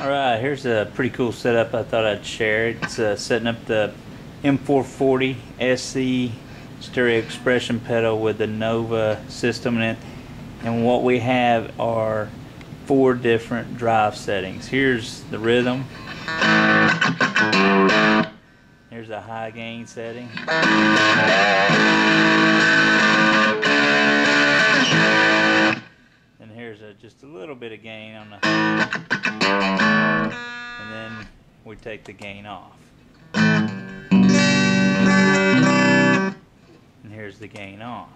Alright, here's a pretty cool setup I thought I'd share. It's setting up the M440SE Stereo Expression Pedal with the Nova system in it. And what we have are 4 different drive settings. Here's the rhythm. Here's a high gain setting. And here's just a little bit of gain on the, and then we take the gain off. And here's the gain on.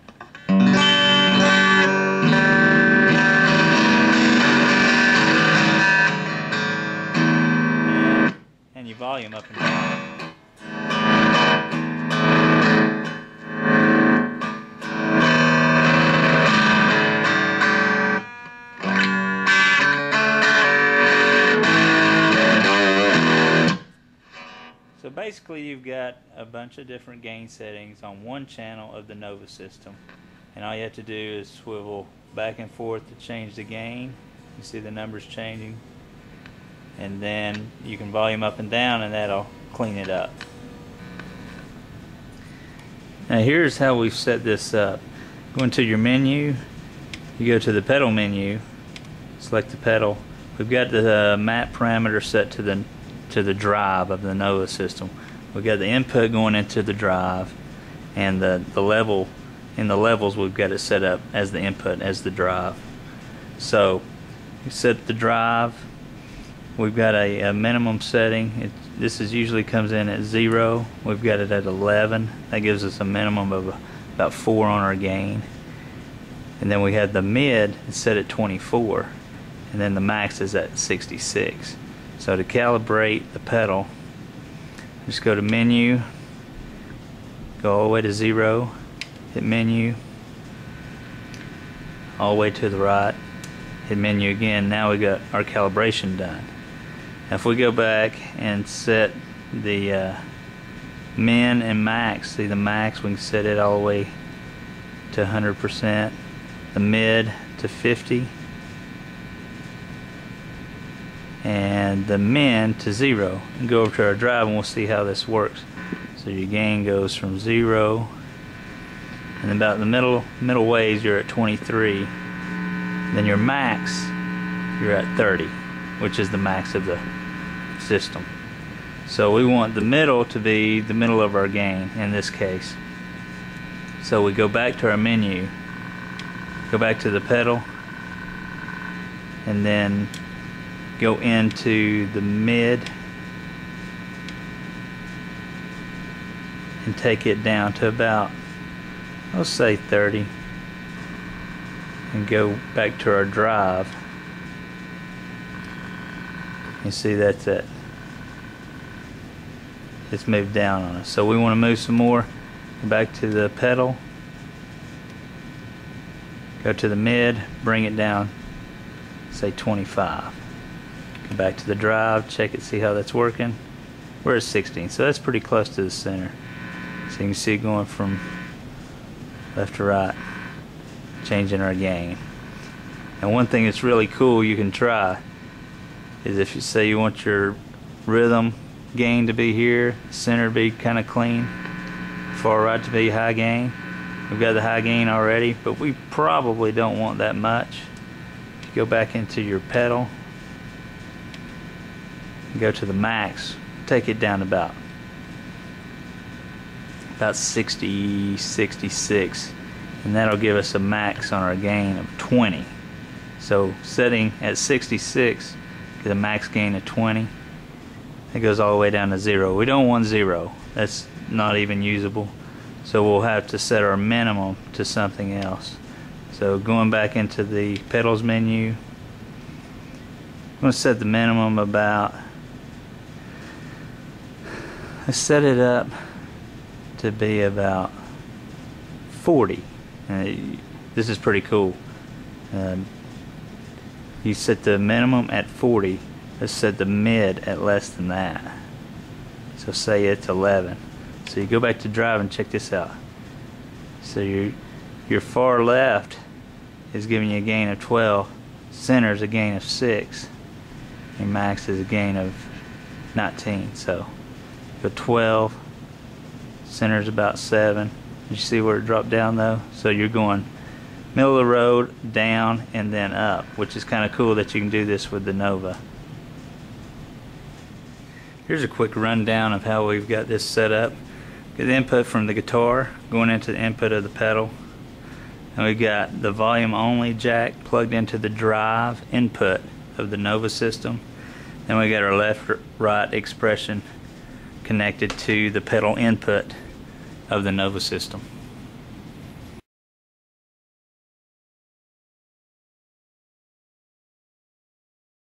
And you volume up and down. So basically you've got a bunch of different gain settings on one channel of the Nova system, and all you have to do is swivel back and forth to change the gain. You see the numbers changing, and then you can volume up and down, and that'll clean it up. Now here's how we've set this up. Go into your menu, you go to the pedal menu, select the pedal. We've got the map parameter set to the drive of the Nova system. We've got the input going into the drive, and the level in the levels we've got it set up as the input as the drive. So we set the drive. We've got a minimum setting. This usually comes in at 0. We've got it at 11. That gives us a minimum of about 4 on our gain. And then we have the mid set at 24, and then the max is at 66. So to calibrate the pedal, just go to menu, go all the way to 0, hit menu, all the way to the right, hit menu again. Now we got our calibration done. Now if we go back and set the min and max, see the max, we can set it all the way to 100%, the mid to 50, and the min to 0, and go over to our drive and we'll see how this works. So your gain goes from 0, and about the middle ways you're at 23, then your max you're at 30, which is the max of the system. So we want the middle to be the middle of our gain in this case. So we go back to our menu, go back to the pedal, and then go into the mid and take it down to about, let's say 30, and go back to our drive. You see that's it. It's moved down on us. So we want to move some more. Go back to the pedal, go to the mid, bring it down, say 25. Go back to the drive, check it, see how that's working. We're at 16, so that's pretty close to the center. So you can see going from left to right, changing our gain. And one thing that's really cool you can try is if you say you want your rhythm gain to be here, center to be kind of clean, far right to be high gain. We've got the high gain already, but we probably don't want that much. If you go back into your pedal, go to the max, take it down about 60, 66, and that'll give us a max on our gain of 20. So setting at 66, get a max gain of 20. It goes all the way down to 0. We don't want 0. That's not even usable. So we'll have to set our minimum to something else. So going back into the pedals menu, I'm going to set the minimum about, I set it up to be about 40. This is pretty cool. You set the minimum at 40. Let's set the mid at less than that. So say it's 11. So you go back to drive and check this out. So your far left is giving you a gain of 12. Center is a gain of 6. Your max is a gain of 19. So go 12. Center's about 7. You see where it dropped down though? So you're going middle of the road, down, and then up, which is kind of cool that you can do this with the Nova. Here's a quick rundown of how we've got this set up. Get the input from the guitar going into the input of the pedal, and we got the volume only jack plugged into the drive input of the Nova system. Then we got our left right expression connected to the pedal input of the Nova system.